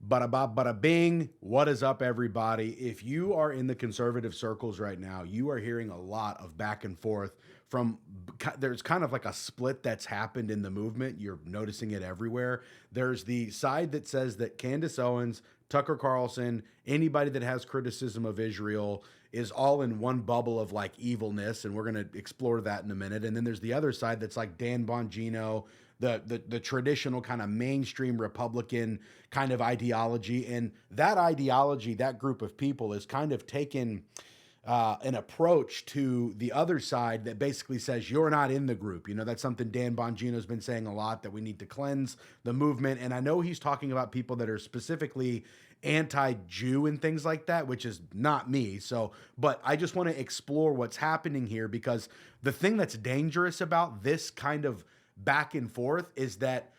Bada ba bada bing. What is up, everybody? If you are in the conservative circles right now, you are hearing a lot of back and forth from there's kind of like a split that's happened in the movement. You're noticing it everywhere. There's the side that says that Candace Owens, Tucker Carlson, anybody that has criticism of Israel is all in one bubble of like evilness, and we're going to explore that in a minute. And then there's the other side that's like Dan Bongino, the traditional kind of mainstream Republican kind of ideology. And that ideology, that group of people is kind of taken an approach to the other side that basically says you're not in the group. You know, that's something Dan Bongino's been saying a lot, that we need to cleanse the movement. And I know he's talking about people that are specifically anti-Jew and things like that, which is not me. So, but I just want to explore what's happening here, because the thing that's dangerous about this kind of back and forth is that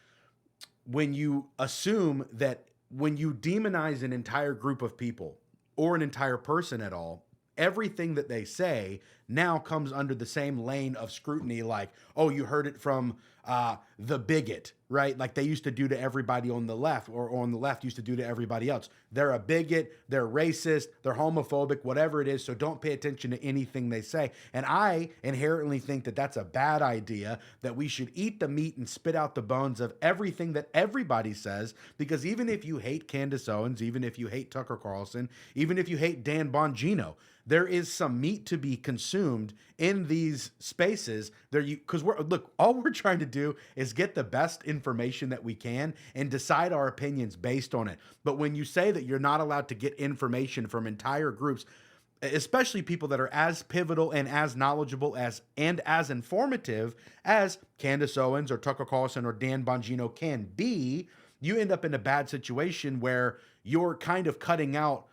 when you assume that when you demonize an entire group of people or an entire person at all, everything that they say now comes under the same lane of scrutiny, like, oh, you heard it from the bigot, right? Like they used to do to everybody on the left, or on the left used to do to everybody else. They're a bigot, they're racist, they're homophobic, whatever it is, so don't pay attention to anything they say. And I inherently think that that's a bad idea, that we should eat the meat and spit out the bones of everything that everybody says, because even if you hate Candace Owens, even if you hate Tucker Carlson, even if you hate Dan Bongino, there is some meat to be consumed in these spaces. Because all we're trying to do is get the best information that we can and decide our opinions based on it. But when you say that you're not allowed to get information from entire groups, especially people that are as pivotal and as knowledgeable and as informative as Candace Owens or Tucker Carlson or Dan Bongino can be, you end up in a bad situation where you're kind of cutting out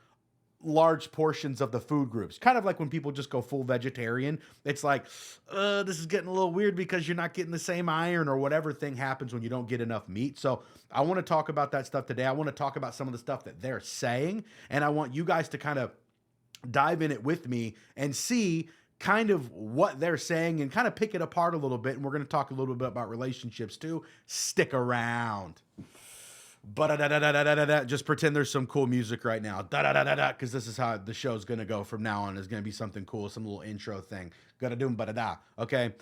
large portions of the food groups. Kind of like when people just go full vegetarian. It's like, this is getting a little weird because you're not getting the same iron, or whatever thing happens when you don't get enough meat. So I want to talk about that stuff today. I want to talk about some of the stuff that they're saying, and I want you guys to kind of dive in it with me and see kind of what they're saying and kind of pick it apart a little bit. And we're going to talk a little bit about relationships too. Stick around. But just pretend there's some cool music right now. Because this is how the show's gonna go from now on. It's gonna be something cool, some little intro thing. Gotta do ba-da-da. Okay.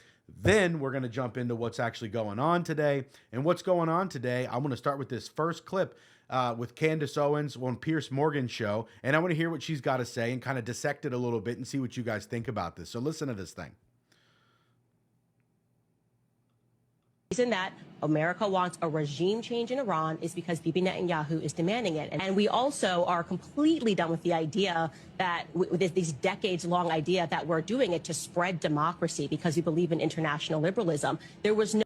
Then we're gonna jump into what's actually going on today. And what's going on today, I'm gonna start with this first clip with Candace Owens on Piers Morgan's show. And I want to hear what she's got to say and kind of dissect it a little bit and see what you guys think about this. So listen to this thing. Reason that America wants a regime change in Iran is because Bibi Netanyahu is demanding it. And we also are completely done with the idea that, with this decades-long idea that we're doing it to spread democracy because we believe in international liberalism. There was no...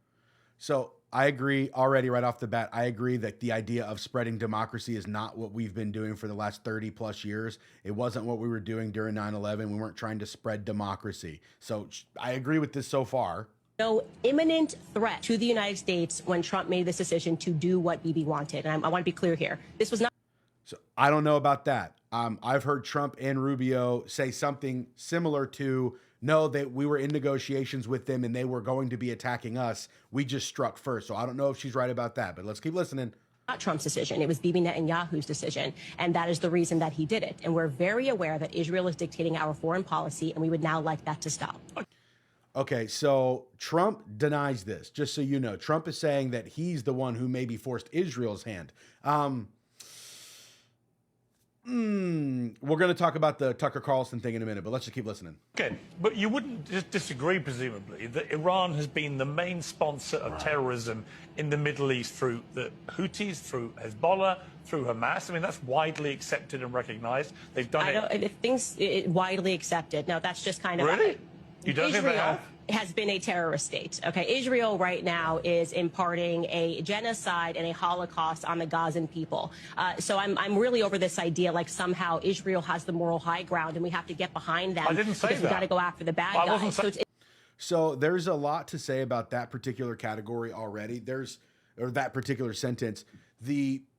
So I agree already right off the bat. I agree that the idea of spreading democracy is not what we've been doing for the last 30 plus years. It wasn't what we were doing during 9/11. We weren't trying to spread democracy. So I agree with this so far. No imminent threat to the United States when Trump made this decision to do what Bibi wanted. And I want to be clear here. This was not... So I don't know about that. I've heard Trump and Rubio say something similar to, no, that we were in negotiations with them and they were going to be attacking us. We just struck first. So I don't know if she's right about that, but let's keep listening. Not Trump's decision. It was Bibi Netanyahu's decision. And that is the reason that he did it. And we're very aware that Israel is dictating our foreign policy, and we would now like that to stop. Okay, so Trump denies this, just so you know. Trump is saying that he's the one who maybe forced Israel's hand. We're going to talk about the Tucker Carlson thing in a minute, but let's just keep listening. Okay, but you wouldn't disagree, presumably, that Iran has been the main sponsor of terrorism in the Middle East through the Houthis, through Hezbollah, through Hamas. I mean, that's widely accepted and recognized. They've done It widely accepted. No, that's just kind of... Really? You don't think they Israel have? has been a terrorist state. Okay, Israel right now is imparting a genocide and a Holocaust on the Gazan people. So I'm really over this idea like somehow Israel has the moral high ground and we have to get behind them. I didn't say because that. we got to go after the bad guys. So there's a lot to say about that particular category already. Or that particular sentence. That's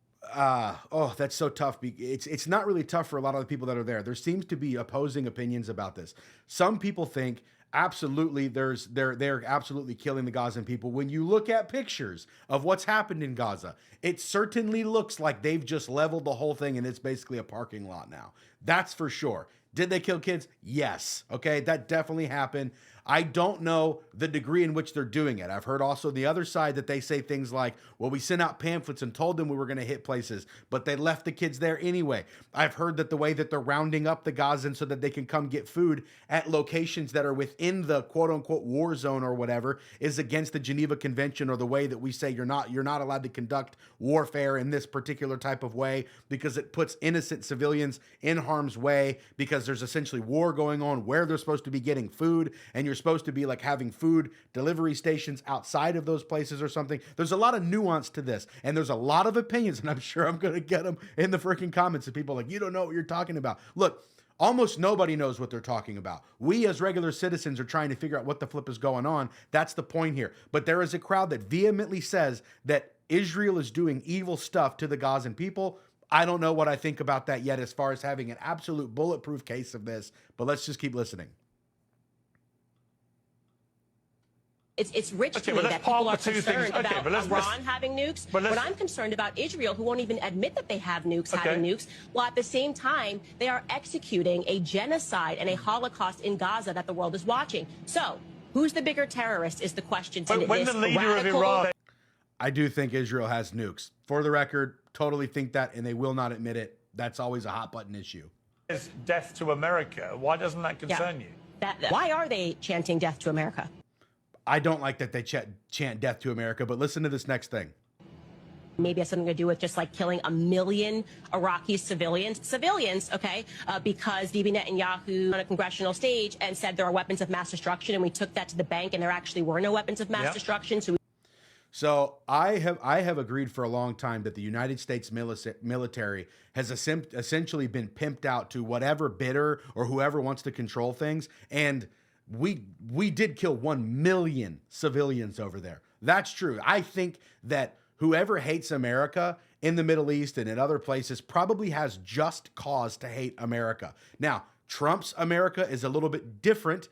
so tough. It's not really tough for a lot of the people that are there. There seems to be opposing opinions about this. Some people think absolutely, they're absolutely killing the Gazan people. When you look at pictures of what's happened in Gaza, it certainly looks like they've just leveled the whole thing and it's basically a parking lot now. That's for sure. Did they kill kids? Yes. Okay, that definitely happened. I don't know the degree in which they're doing it. I've heard also the other side that they say things like, well, we sent out pamphlets and told them we were going to hit places, but they left the kids there anyway. I've heard that the way that they're rounding up the Gazans so that they can come get food at locations that are within the quote unquote war zone or whatever is against the Geneva Convention, or the way that we say you're not allowed to conduct warfare in this particular type of way because it puts innocent civilians in harm's way, because there's essentially war going on where they're supposed to be getting food, and you're supposed to be like having food delivery stations outside of those places or something. There's a lot of nuance to this, and there's a lot of opinions, and I'm sure I'm going to get them in the freaking comments of people like, you don't know what you're talking about. Look, almost nobody knows what they're talking about. We as regular citizens are trying to figure out what the flip is going on. That's the point here. But there is a crowd that vehemently says that Israel is doing evil stuff to the Gazan people. I don't know what I think about that yet as far as having an absolute bulletproof case of this, but let's just keep listening. It's rich to me that people are concerned about Iran having nukes, but I'm concerned about Israel, who won't even admit that they have nukes, having nukes, while at the same time they are executing a genocide and a Holocaust in Gaza that the world is watching. So who's the bigger terrorist is the question. When the leader of Iran... I do think Israel has nukes. For the record, totally think that, and they will not admit it. That's always a hot button issue. Death to America. Why doesn't that concern you? Why are they chanting death to America? I don't like that they chant death to America, but listen to this next thing. Maybe it has something to do with just like killing 1 million Iraqi civilians, okay, because Bibi Netanyahu on a congressional stage and said there are weapons of mass destruction, and we took that to the bank, and there actually were no weapons of mass destruction. So I have agreed for a long time that the United States military has essentially been pimped out to whatever bidder or whoever wants to control things, and we did kill 1 million civilians over there. That's true. I think that whoever hates America in the Middle East and in other places probably has just cause to hate America. Now, Trump's America is a little bit different,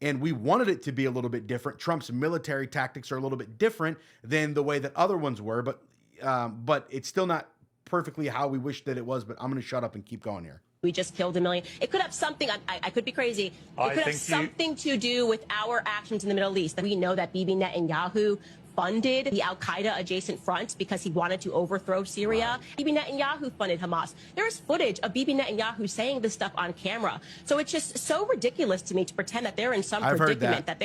and we wanted it to be a little bit different. Trump's military tactics are a little bit different than the way that other ones were, but it's still not perfectly how we wish that it was. But I'm going to shut up and keep going here. We just killed 1 million. It could have something, I could be crazy. It could have something to do with our actions in the Middle East. We know that Bibi Netanyahu funded the al-Qaeda adjacent front because he wanted to overthrow Syria. Bibi Netanyahu funded Hamas. There's footage of Bibi Netanyahu saying this stuff on camera. So it's just so ridiculous to me to pretend that they're in some predicament, that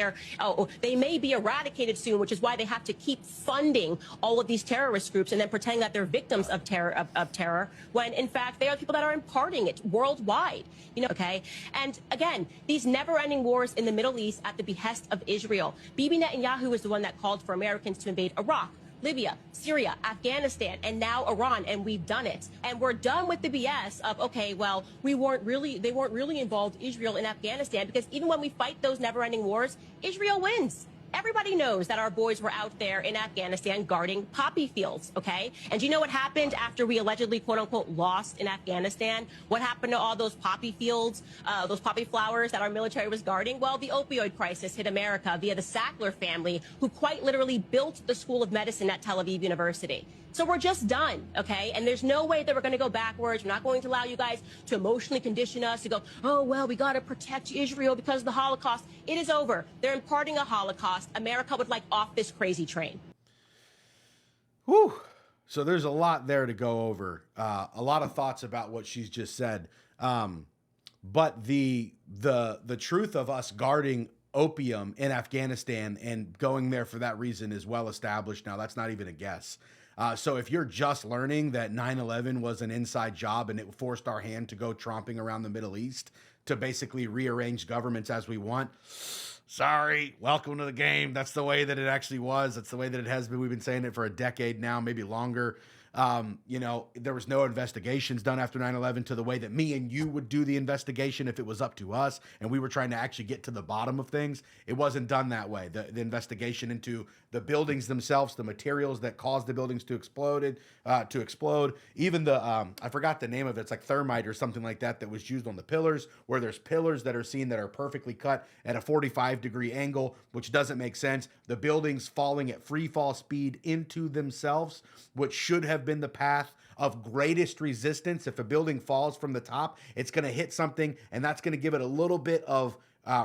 they may be eradicated soon, which is why they have to keep funding all of these terrorist groups and then pretending that they're victims of terror, when in fact they are people that are imparting it worldwide. Okay? And again, these never-ending wars in the Middle East at the behest of Israel. Bibi Netanyahu is the one that called for Americans to invade Iraq, Libya, Syria, Afghanistan, and now Iran, and we've done it. And we're done with the BS of, okay, well, they weren't really involved, Israel, in Afghanistan, because even when we fight those never-ending wars, Israel wins. Everybody knows that our boys were out there in Afghanistan guarding poppy fields, okay? And do you know what happened after we allegedly, quote-unquote, lost in Afghanistan? What happened to all those poppy fields, those poppy flowers that our military was guarding? Well, the opioid crisis hit America via the Sackler family, who quite literally built the School of Medicine at Tel Aviv University. So we're just done, okay? And there's no way that we're going to go backwards. We're not going to allow you guys to emotionally condition us to go, oh, well, we got to protect Israel because of the Holocaust. It is over. They're imparting a Holocaust. America would like off this crazy train. Whew. So there's a lot there to go over. A lot of thoughts about what she's just said. But the truth of us guarding opium in Afghanistan and going there for that reason is well established now. That's not even a guess. So if you're just learning that 9/11 was an inside job and it forced our hand to go tromping around the Middle East to basically rearrange governments as we want, sorry, welcome to the game. That's the way that it actually was. That's the way that it has been. We've been saying it for a decade now, maybe longer. You know, there was no investigations done after 9/11 to the way that me and you would do the investigation if it was up to us and we were trying to actually get to the bottom of things. It wasn't done that way. The investigation into the buildings themselves, the materials that caused the buildings to explode, even the I forgot the name of it. It's like thermite or something like that was used on the pillars, where there's pillars that are seen that are perfectly cut at a 45-degree angle, which doesn't make sense. The buildings falling at free fall speed into themselves, which should have been the path of greatest resistance. If a building falls from the top, it's going to hit something, and that's going to give it a little bit of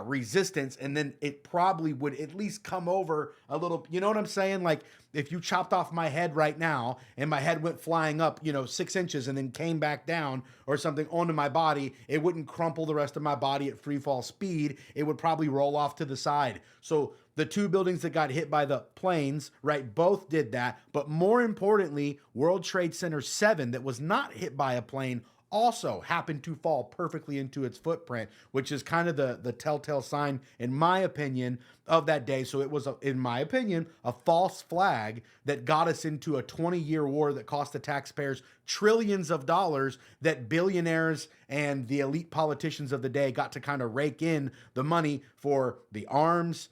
resistance, and then it probably would at least come over a little. You know what I'm saying? Like if you chopped off my head right now and my head went flying up, 6 inches and then came back down or something onto my body, it wouldn't crumple the rest of my body at free fall speed. It would probably roll off to the side. So the two buildings that got hit by the planes, right, both did that. But more importantly, World Trade Center 7, that was not hit by a plane, also happened to fall perfectly into its footprint, which is kind of the telltale sign, in my opinion, of that day. So it was, in my opinion, a false flag that got us into a 20-year war that cost the taxpayers trillions of dollars, that billionaires and the elite politicians of the day got to kind of rake in the money for the arms,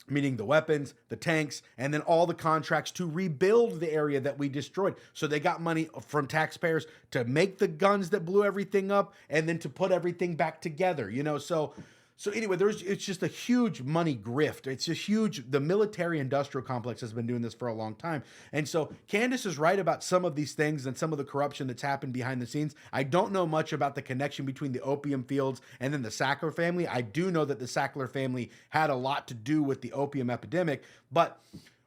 meaning the weapons, the tanks, and then all the contracts to rebuild the area that we destroyed. So they got money from taxpayers to make the guns that blew everything up and then to put everything back together, So anyway, it's just a huge money grift. It's just huge. The military industrial complex has been doing this for a long time. And so Candace is right about some of these things and some of the corruption that's happened behind the scenes. I don't know much about the connection between the opium fields and then the Sackler family. I do know that the Sackler family had a lot to do with the opium epidemic, but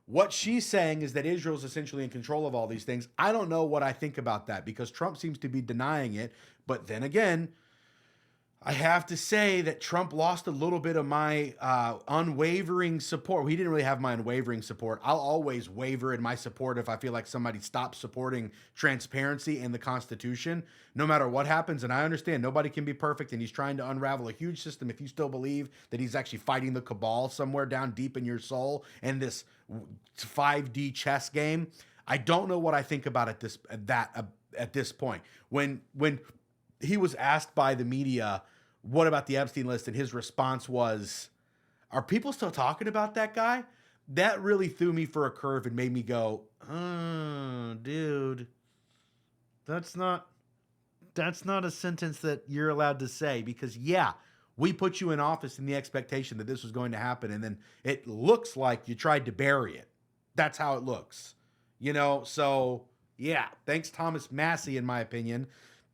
what she's saying is that Israel's essentially in control of all these things. I don't know what I think about that, because Trump seems to be denying it. But then again, I have to say that Trump lost a little bit of my unwavering support. He didn't really have my unwavering support. I'll always waver in my support if I feel like somebody stops supporting transparency and the Constitution, no matter what happens. And I understand nobody can be perfect, and he's trying to unravel a huge system. If you still believe that he's actually fighting the cabal somewhere down deep in your soul and this 5D chess game, I don't know what I think about at this point. When he was asked by the media, what about the Epstein list? And his response was, are people still talking about that guy? That really threw me for a curve and made me go, oh, dude, that's not a sentence that you're allowed to say, because yeah, we put you in office in the expectation that this was going to happen. And then it looks like you tried to bury it. That's how it looks, So yeah, thanks Thomas Massey, in my opinion,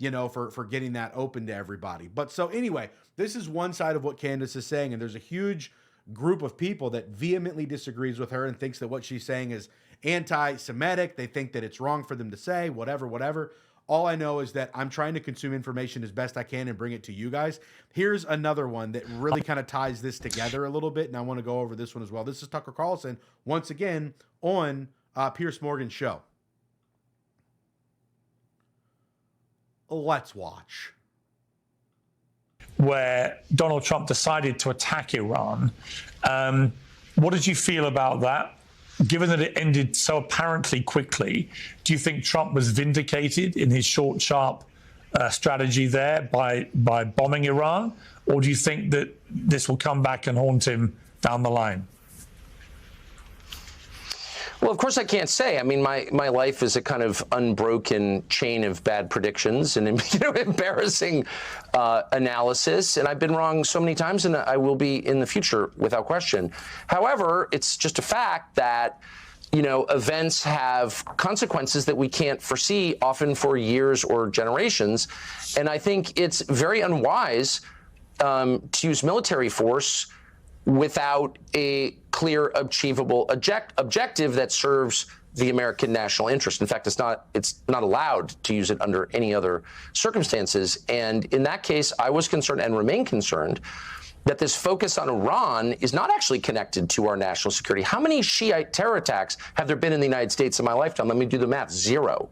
for getting that open to everybody. But so anyway, this is one side of what Candace is saying, and there's a huge group of people that vehemently disagrees with her and thinks that what she's saying is anti-Semitic. They think that it's wrong for them to say, whatever. All I know is that I'm trying to consume information as best I can and bring it to you guys. Here's another one that really kind of ties this together a little bit, and I want to go over this one as well. This is Tucker Carlson, once again, on Piers Morgan's show. Let's watch. Where Donald Trump decided to attack Iran. What did you feel about that? Given that it ended so apparently quickly, do you think Trump was vindicated in his short, sharp strategy there by bombing Iran? Or do you think that this will come back and haunt him down the line? Well, of course, I can't say. I mean, my life is a kind of unbroken chain of bad predictions and embarrassing analysis. And I've been wrong so many times, and I will be in the future without question. However, it's just a fact that, events have consequences that we can't foresee, often for years or generations. And I think it's very unwise to use military force without a clear, achievable objective that serves the American national interest. In fact, it's not allowed to use it under any other circumstances. And in that case, I was concerned and remain concerned that this focus on Iran is not actually connected to our national security. How many Shiite terror attacks have there been in the United States in my lifetime? Let me do the math. 0.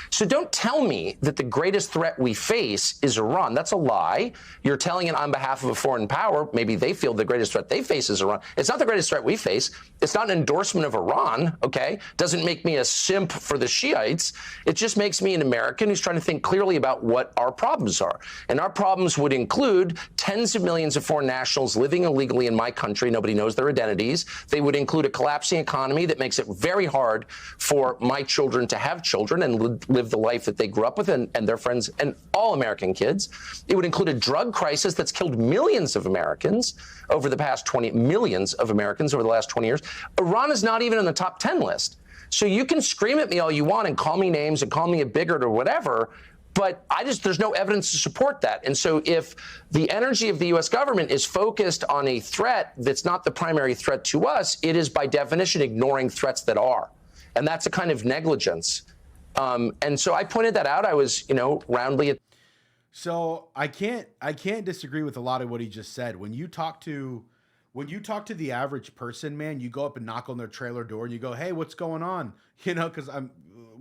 So don't tell me that the greatest threat we face is Iran. That's a lie. You're telling it on behalf of a foreign power. Maybe they feel the greatest threat they face is Iran. It's not the greatest threat we face. It's not an endorsement of Iran, okay? Doesn't make me a simp for the Shiites. It just makes me an American who's trying to think clearly about what our problems are. And our problems would include tens of millions of foreign nationals living illegally in my country. Nobody knows their identities. They would include a collapsing economy that makes it very hard for my children to have children and live the life that they grew up with and their friends and all American kids. It would include a drug crisis that's killed millions of Americans over the past 20 millions of Americans over the last 20 years. Iran is not even in the top 10 list. So you can scream at me all you want and call me names and call me a bigot or whatever, but there's no evidence to support that. And so if the energy of the U.S. government is focused on a threat that's not the primary threat to us, it is by definition ignoring threats that are. And that's a kind of negligence. And so I pointed that out. I was, roundly. So I can't disagree with a lot of what he just said. When you talk to the average person, man, you go up and knock on their trailer door and you go, "Hey, what's going on?" Because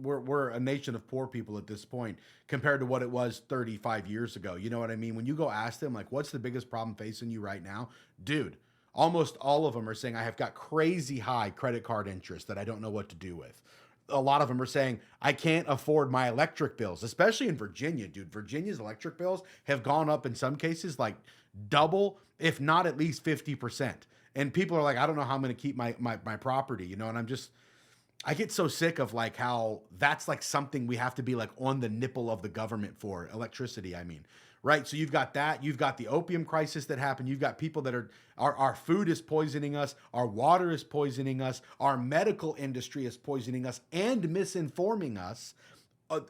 we're a nation of poor people at this point compared to what it was 35 years ago. You know what I mean? When you go ask them, like, what's the biggest problem facing you right now? Dude, almost all of them are saying, I have got crazy high credit card interest that I don't know what to do with. A lot of them are saying, I can't afford my electric bills, especially in Virginia, dude. Virginia's electric bills have gone up in some cases like double, if not at least 50%. And people are like, I don't know how I'm going to keep my property, and I get so sick of like how that's like something we have to be like on the nipple of the government for electricity. I mean, right. So you've got that, you've got the opium crisis that happened. You've got people that our food is poisoning us. Our water is poisoning us. Our medical industry is poisoning us and misinforming us.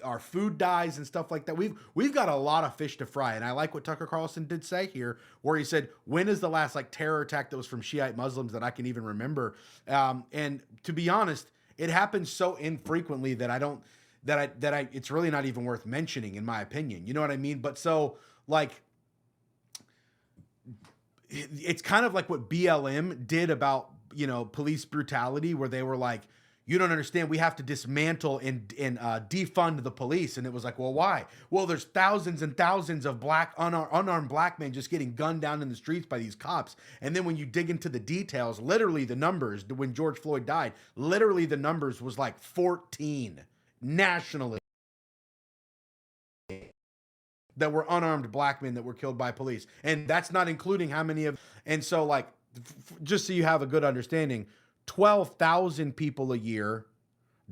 Our food dyes and stuff like that. We've got a lot of fish to fry. And I like what Tucker Carlson did say here, where he said, when is the last like terror attack that was from Shiite Muslims that I can even remember? And to be honest, it happens so infrequently that it's really not even worth mentioning, in my opinion. You know what I mean? But so like, it's kind of like what BLM did about, police brutality, where they were like, you don't understand, we have to dismantle and defund the police. And it was like, well, why? Well, there's thousands and thousands of unarmed black men just getting gunned down in the streets by these cops. And then when you dig into the details, literally the numbers, when George Floyd died, literally the numbers was like 14 nationally that were unarmed black men that were killed by police. And that's not including how many of, and so like, just so you have a good understanding, 12,000 people a year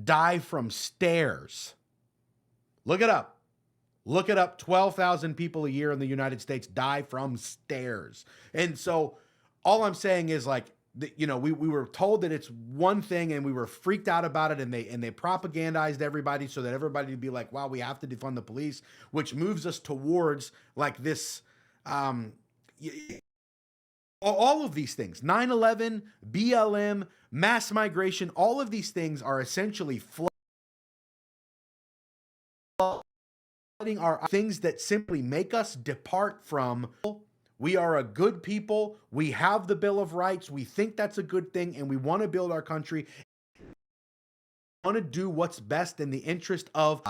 die from stairs. Look it up. 12,000 people a year in the United States die from stairs. And so all I'm saying is like, we were told that it's one thing and we were freaked out about it, and they propagandized everybody so that everybody would be like, wow, we have to defund the police, which moves us towards like this, all of these things, 9/11, BLM, mass migration, all of these things are essentially flooding our things that simply make us depart from, we are a good people, we have the Bill of Rights, we think that's a good thing, and we want to build our country. Want to do what's best in the interest of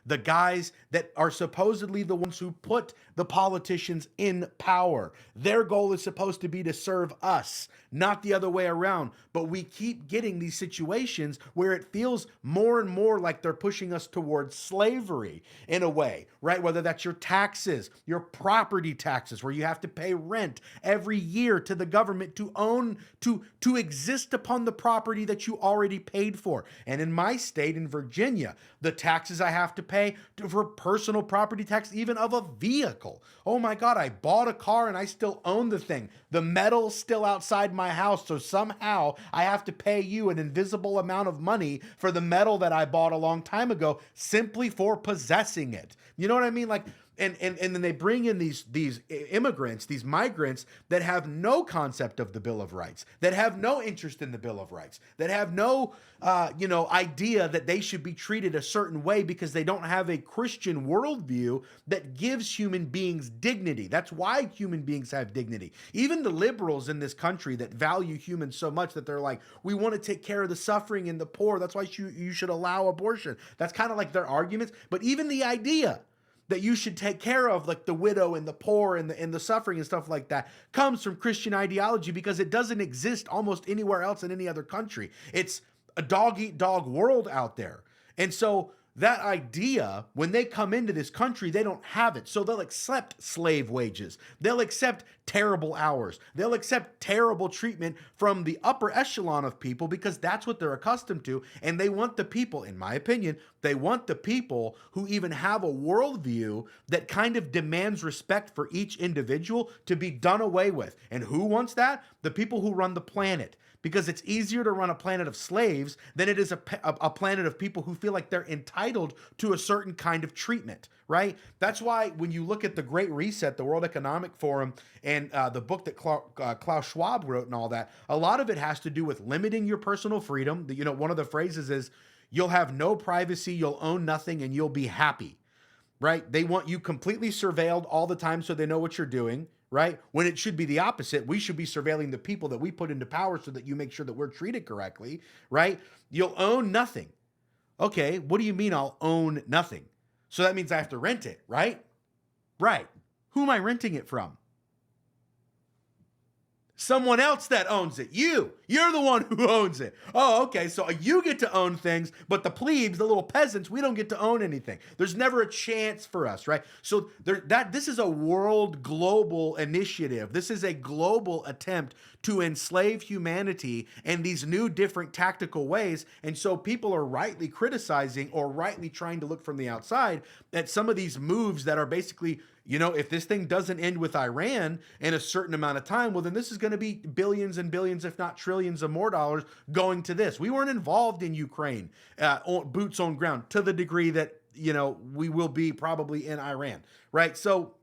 the guys that are supposedly the ones who put the politicians in power. Their goal is supposed to be to serve us, not the other way around. But we keep getting these situations where it feels more and more like they're pushing us towards slavery in a way, right? Whether that's your taxes, your property taxes, where you have to pay rent every year to the government to own, to exist upon the property that you already paid for. And in my state, in Virginia, the taxes I have to pay for personal property tax, even of a vehicle. Oh my God, I bought a car and I still own the thing. The metal's still outside my house, so somehow I have to pay you an invisible amount of money for the metal that I bought a long time ago simply for possessing it. You know what I mean? Like, And then they bring in these immigrants, these migrants that have no concept of the Bill of Rights, that have no interest in the Bill of Rights, that have no idea that they should be treated a certain way because they don't have a Christian worldview that gives human beings dignity. That's why human beings have dignity. Even the liberals in this country that value humans so much that they're like, we want to take care of the suffering and the poor. That's why you should allow abortion. That's kind of like their arguments. But even the idea that you should take care of like the widow and the poor and the suffering and stuff like that comes from Christian ideology, because it doesn't exist almost anywhere else in any other country. It's a dog-eat-dog world out there. And so that idea, when they come into this country, they don't have it. So they'll accept slave wages. They'll accept terrible hours. They'll accept terrible treatment from the upper echelon of people because that's what they're accustomed to. And they want the people, in my opinion, they want the people who even have a worldview that kind of demands respect for each individual to be done away with. And who wants that? The people who run the planet. Because it's easier to run a planet of slaves than it is a planet of people who feel like they're entitled to a certain kind of treatment, right? That's why when you look at the Great Reset, the World Economic Forum, and the book that Klaus Schwab wrote and all that, a lot of it has to do with limiting your personal freedom. One of the phrases is, you'll have no privacy, you'll own nothing, and you'll be happy, right? They want you completely surveilled all the time so they know what you're doing. Right? When it should be the opposite. We should be surveilling the people that we put into power so that you make sure that we're treated correctly, right? You'll own nothing. Okay, what do you mean I'll own nothing? So that means I have to rent it, right? Right. Who am I renting it from? Someone else that owns it. You're the one who owns it. Oh, okay. So you get to own things, but the plebes, the little peasants, we don't get to own anything. There's never a chance for us, right? So this is a world global initiative. This is a global attempt to enslave humanity in these new different tactical ways. And so people are rightly criticizing or rightly trying to look from the outside at some of these moves that are basically, if this thing doesn't end with Iran in a certain amount of time, well, then this is going to be billions and billions, if not trillions of more dollars going to this. We weren't involved in Ukraine, boots on ground, to the degree that, we will be probably in Iran, right? So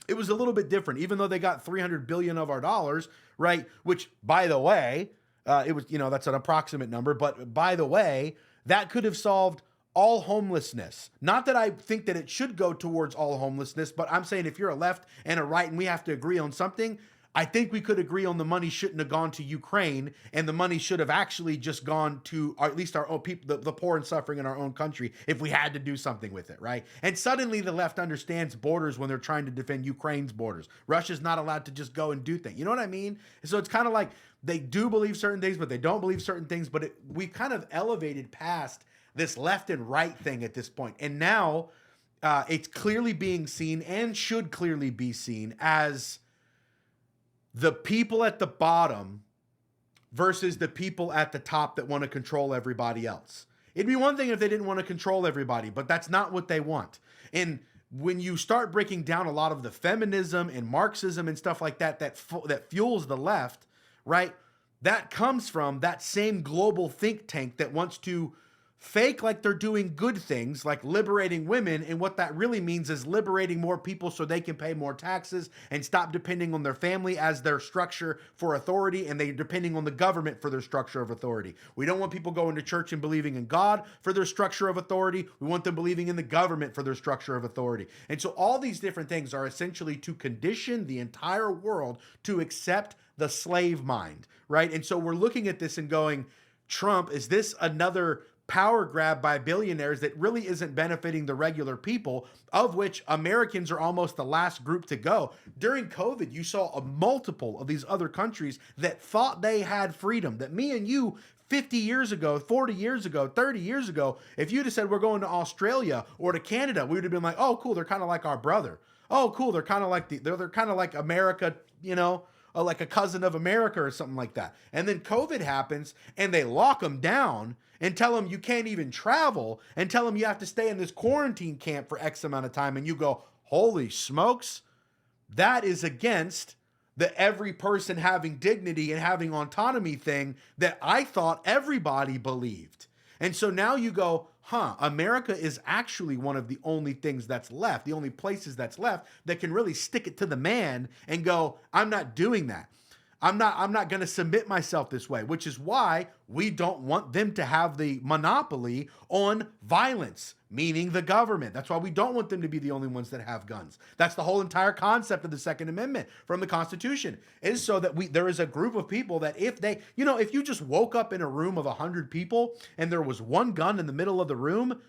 it was a little bit different, even though they got 300 billion of our dollars, right? Which, by the way, it was, that's an approximate number, but by the way, that could have solved all homelessness. Not that I think that it should go towards all homelessness, but I'm saying if you're a left and a right and we have to agree on something, I think we could agree on the money shouldn't have gone to Ukraine, and the money should have actually just gone to, or at least our own people, the poor and suffering in our own country, if we had to do something with it, right? And suddenly the left understands borders when they're trying to defend Ukraine's borders. Russia's not allowed to just go and do things. You know what I mean? So it's kind of like they do believe certain things, but they don't believe certain things. But we kind of elevated past this left and right thing at this point. And now it's clearly being seen, and should clearly be seen, as the people at the bottom versus the people at the top that want to control everybody else. It'd be one thing if they didn't want to control everybody, but that's not what they want. And when you start breaking down a lot of the feminism and Marxism and stuff like that, that fuels the left, right? That comes from that same global think tank that wants to fake like they're doing good things, like liberating women, and what that really means is liberating more people so they can pay more taxes and stop depending on their family as their structure for authority, and they're depending on the government for their structure of authority. We don't want people going to church and believing in God for their structure of authority. We want them believing in the government for their structure of authority. And so all these different things are essentially to condition the entire world to accept the slave mind, right? And so we're looking at this and going, Trump, is this another power grab by billionaires that really isn't benefiting the regular people, of which Americans are almost the last group to go? During COVID, you saw a multiple of these other countries that thought they had freedom, that me and you 50 years ago, 40 years ago, 30 years ago, if you'd have said we're going to Australia or to Canada, we would have been like, oh, cool, they're kind of like our brother. Oh, cool, they're kind of like they're kind of like America, like a cousin of America or something like that. And then COVID happens and they lock them down and tell them you can't even travel, and tell them you have to stay in this quarantine camp for X amount of time. And you go, holy smokes, that is against the every person having dignity and having autonomy thing that I thought everybody believed. And so now you go, America is actually one of the only things that's left, the only places that's left that can really stick it to the man and go, I'm not doing that. I'm not going to submit myself this way, which is why we don't want them to have the monopoly on violence, meaning the government. That's why we don't want them to be the only ones that have guns. That's the whole entire concept of the Second Amendment from the Constitution, is so that there is a group of people that if they, if you just woke up in a room of 100 people and there was one gun in the middle of the room,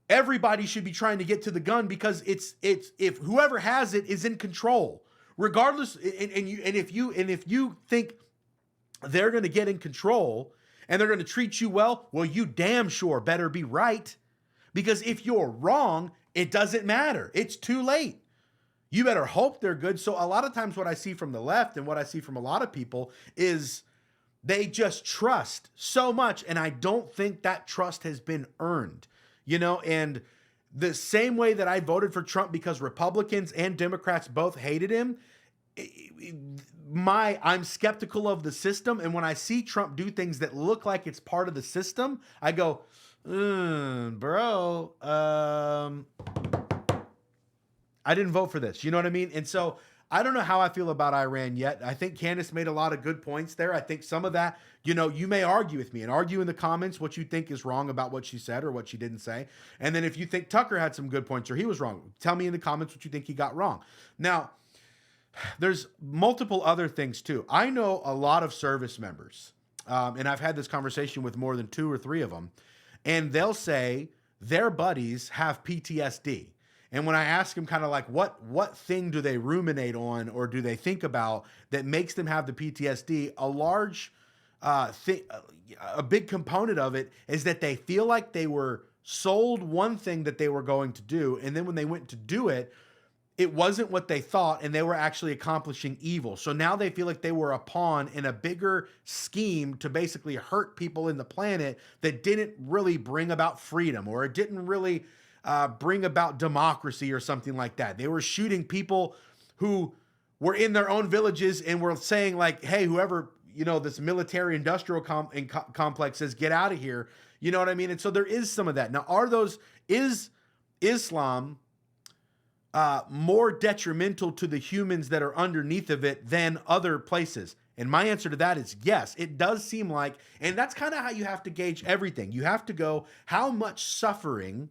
everybody should be trying to get to the gun, because it's if whoever has it is in control. Regardless, and if you think they're going to get in control and they're going to treat you well, you damn sure better be right. Because if you're wrong, it doesn't matter. It's too late. You better hope they're good. So a lot of times what I see from the left and what I see from a lot of people is they just trust so much, and I don't think that trust has been earned. And the same way that I voted for Trump because Republicans and Democrats both hated him, I'm skeptical of the system. And when I see Trump do things that look like it's part of the system, I go, bro, I didn't vote for this. You know what I mean? And so I don't know how I feel about Iran yet. I think Candace made a lot of good points there. I think some of that, you may argue with me and argue in the comments what you think is wrong about what she said or what she didn't say. And then if you think Tucker had some good points or he was wrong, tell me in the comments what you think he got wrong. Now, there's multiple other things too. I know a lot of service members, and I've had this conversation with more than 2 or 3 of them, and they'll say their buddies have PTSD. And when I ask them kind of like what thing do they ruminate on or do they think about that makes them have the PTSD, a big component of it is that they feel like they were sold one thing that they were going to do, and then when they went to do it, it wasn't what they thought, and they were actually accomplishing evil. So now they feel like they were a pawn in a bigger scheme to basically hurt people in the planet that didn't really bring about freedom, or it didn't really bring about democracy or something like that. They were shooting people who were in their own villages and were saying like, hey, whoever, this military industrial complex says, get out of here. You know what I mean? And so there is some of that. Now, is Islam more detrimental to the humans that are underneath of it than other places? And my answer to that is yes. It does seem like, and that's kind of how you have to gauge everything. You have to go, how much suffering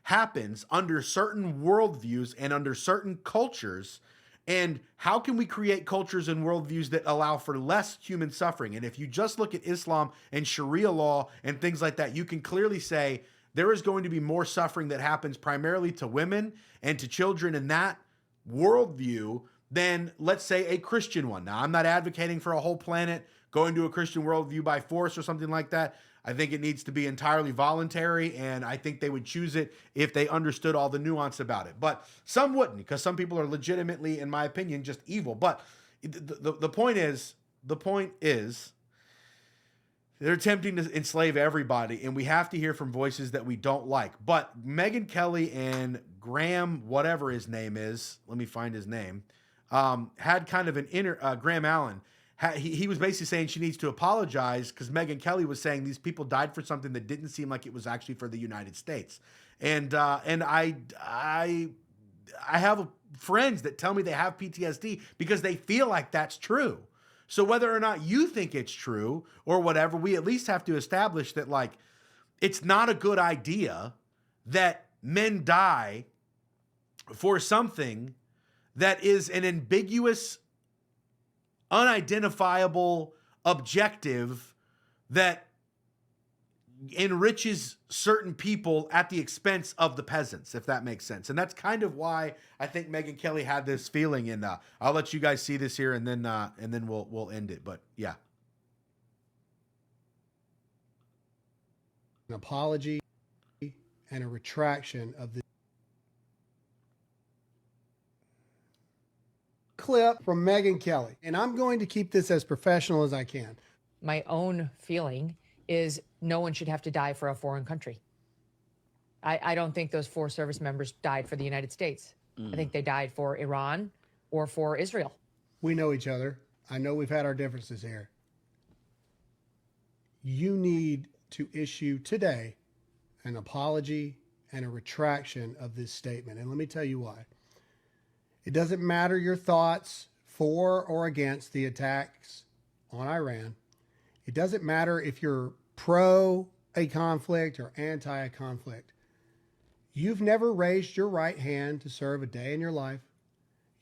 happens under certain worldviews and under certain cultures, and how can we create cultures and worldviews that allow for less human suffering? And if you just look at Islam and Sharia law and things like that, you can clearly say there is going to be more suffering that happens primarily to women and to children in that worldview than, let's say, a Christian one. Now, I'm not advocating for a whole planet going to a Christian worldview by force or something like that. I think it needs to be entirely voluntary, and I think they would choose it if they understood all the nuance about it. But some wouldn't, because some people are legitimately, in my opinion, just evil. But the point is, they're attempting to enslave everybody, and we have to hear from voices that we don't like. But Megyn Kelly and Graham, whatever his name is, let me find his name, had kind of an Graham Allen. He was basically saying she needs to apologize because Megyn Kelly was saying these people died for something that didn't seem like it was actually for the United States. And I have friends that tell me they have PTSD because they feel like that's true. So whether or not you think it's true or whatever, we at least have to establish that, like, it's not a good idea that men die for something that is an ambiguous, unidentifiable objective that enriches certain people at the expense of the peasants, if that makes sense. And that's kind of why I think Megyn Kelly had this feeling. And I'll let you guys see this here, and then we'll end it. But yeah, an apology and a retraction of the clip from Megyn Kelly. And I'm going to keep this as professional as I can. My own feeling is no one should have to die for a foreign country. I don't think those 4 service members died for the United States. I think they died for Iran or for Israel. We know each other. I know we've had our differences here. You need to issue today an apology and a retraction of this statement. And let me tell you why. It doesn't matter your thoughts for or against the attacks on Iran. It doesn't matter if you're pro a conflict or anti a conflict. You've never raised your right hand to serve a day in your life.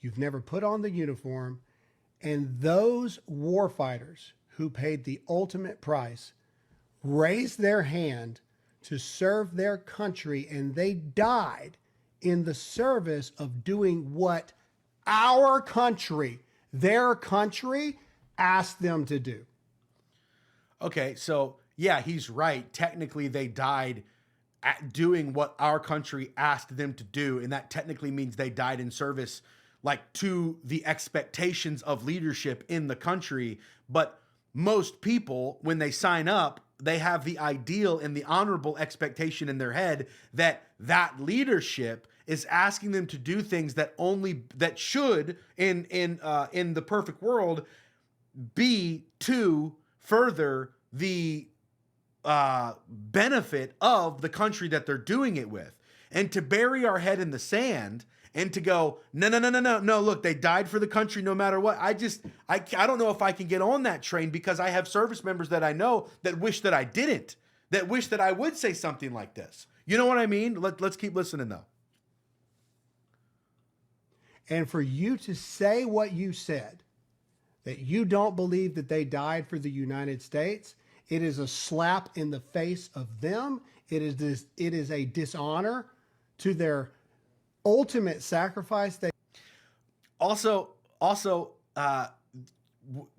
You've never put on the uniform. And those warfighters who paid the ultimate price raised their hand to serve their country, and they died in the service of doing what our country, their country, asked them to do. Okay, so yeah, he's right. Technically, they died at doing what our country asked them to do, and that technically means they died in service, like, to the expectations of leadership in the country. But most people, when they sign up, they have the ideal and the honorable expectation in their head that that leadership is asking them to do things that should in the perfect world be to further the benefit of the country that they're doing it with. And to bury our head in the sand and to go, no, look, they died for the country no matter what. I don't know if I can get on that train, because I have service members that I know that wish that I didn't, that wish that I would say something like this. You know what I mean? Let's keep listening though. And for you to say what you said, that you don't believe that they died for the United States, it is a slap in the face of them. It is a dishonor to their ultimate sacrifice. Also,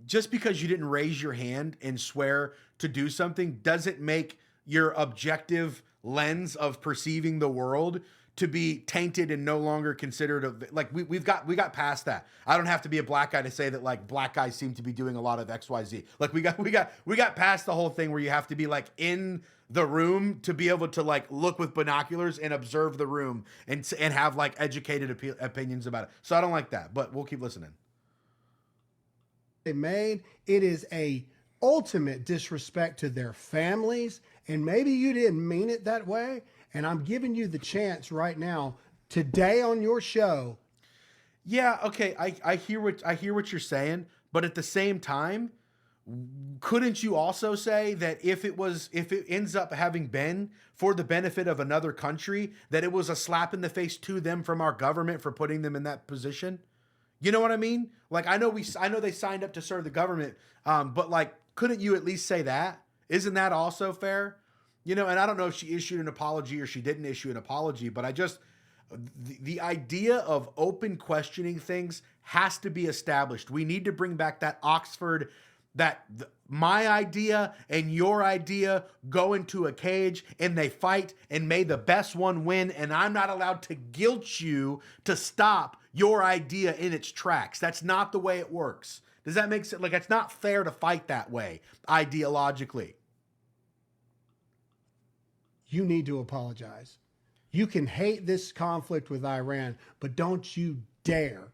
just because you didn't raise your hand and swear to do something doesn't make your objective lens of perceiving the world to be tainted and no longer considered like we got past that. I don't have to be a black guy to say that, like, black guys seem to be doing a lot of XYZ. Like we got past the whole thing where you have to be, like, in the room to be able to, like, look with binoculars and observe the room and have, like, educated opinions about it. So I don't like that, but we'll keep listening. They made it is a ultimate disrespect to their families, and maybe you didn't mean it that way. And I'm giving you the chance right now, today on your show. Yeah, okay, I hear what you're saying, but at the same time, couldn't you also say that if it ends up having been for the benefit of another country, that it was a slap in the face to them from our government for putting them in that position? You know what I mean? Like, I know they signed up to serve the government, but, like, couldn't you at least say that? Isn't that also fair? You know, and I don't know if she issued an apology or she didn't issue an apology, but the idea of open questioning things has to be established. We need to bring back that Oxford, my idea and your idea go into a cage and they fight and may the best one win. And I'm not allowed to guilt you to stop your idea in its tracks. That's not the way it works. Does that make sense? Like, it's not fair to fight that way ideologically. You need to apologize. You can hate this conflict with Iran, but don't you dare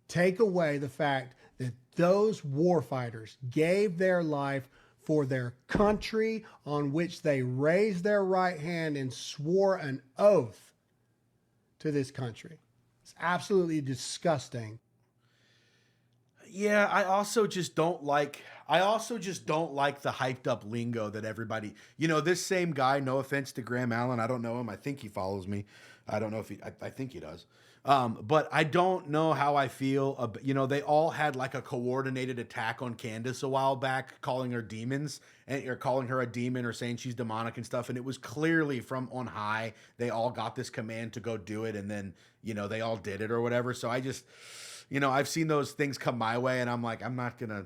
take away the fact that those warfighters gave their life for their country, on which they raised their right hand and swore an oath to this country. It's absolutely disgusting. Yeah, I also just don't like the hyped up lingo that everybody, this same guy, no offense to Graham Allen, I don't know him. I think he follows me. I don't know if I think he does. But I don't know how I feel. They all had, like, a coordinated attack on Candace a while back, calling her demons or calling her a demon or saying she's demonic and stuff. And it was clearly from on high. They all got this command to go do it. And then, they all did it or whatever. So I just, I've seen those things come my way, and I'm like, I'm not gonna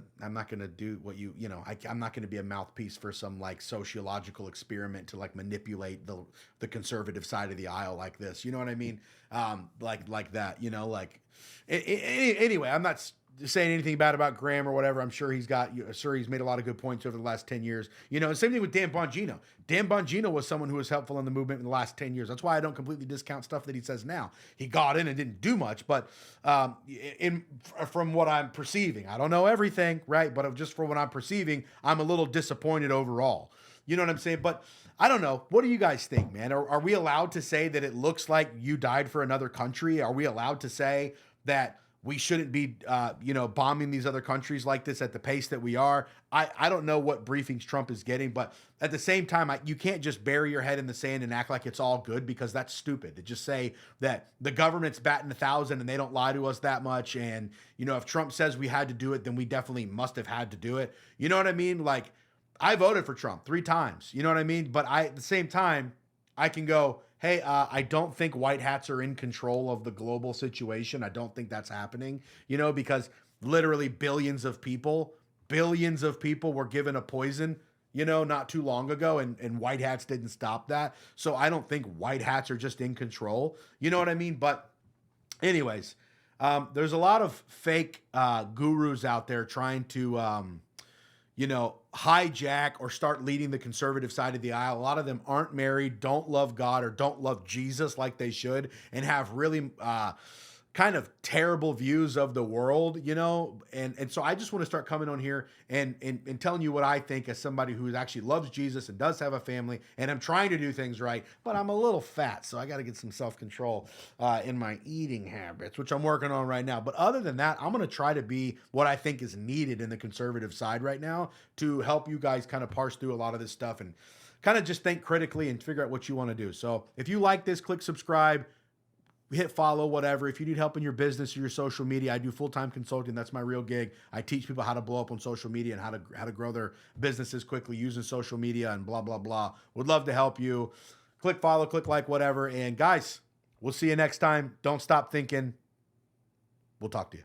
do what I'm not gonna be a mouthpiece for some, like, sociological experiment to, like, manipulate the conservative side of the aisle like this. You know what I mean? Like that. Anyway, I'm not saying anything bad about Graham or whatever. I'm sure he's made a lot of good points over the last 10 years. And same thing with Dan Bongino. Dan Bongino was someone who was helpful in the movement in the last 10 years. That's why I don't completely discount stuff that he says now. He got in and didn't do much, but from what I'm perceiving, I don't know everything, right? But just for what I'm perceiving, I'm a little disappointed overall. You know what I'm saying? But I don't know. What do you guys think, man? Are we allowed to say that it looks like you died for another country? Are we allowed to say that we shouldn't be, bombing these other countries like this at the pace that we are? I don't know what briefings Trump is getting, but at the same time, you can't just bury your head in the sand and act like it's all good, because that's stupid to just say that the government's batting 1,000 and they don't lie to us that much. And, if Trump says we had to do it, then we definitely must have had to do it. You know what I mean? Like, I voted for Trump 3 times, you know what I mean? But at the same time, I can go, hey, I don't think white hats are in control of the global situation. I don't think that's happening, because literally billions of people were given a poison, not too long ago, and white hats didn't stop that. So I don't think white hats are just in control. You know what I mean? But anyways, there's a lot of fake gurus out there trying to, hijack or start leading the conservative side of the aisle. A lot of them aren't married, don't love God, or don't love Jesus like they should, and have really kind of terrible views of the world, and so I just want to start coming on here and telling you what I think as somebody who actually loves Jesus and does have a family, and I'm trying to do things right, but I'm a little fat, so I got to get some self-control in my eating habits, which I'm working on right now. But other than that, I'm going to try to be what I think is needed in the conservative side right now to help you guys kind of parse through a lot of this stuff and kind of just think critically and figure out what you want to do. So if you like this, click subscribe, hit follow, whatever. If you need help in your business or your social media, I do full-time consulting. That's my real gig. I teach people how to blow up on social media and how to grow their businesses quickly using social media and blah, blah, blah. Would love to help you. Click follow, click like, whatever. And guys, we'll see you next time. Don't stop thinking. We'll talk to you.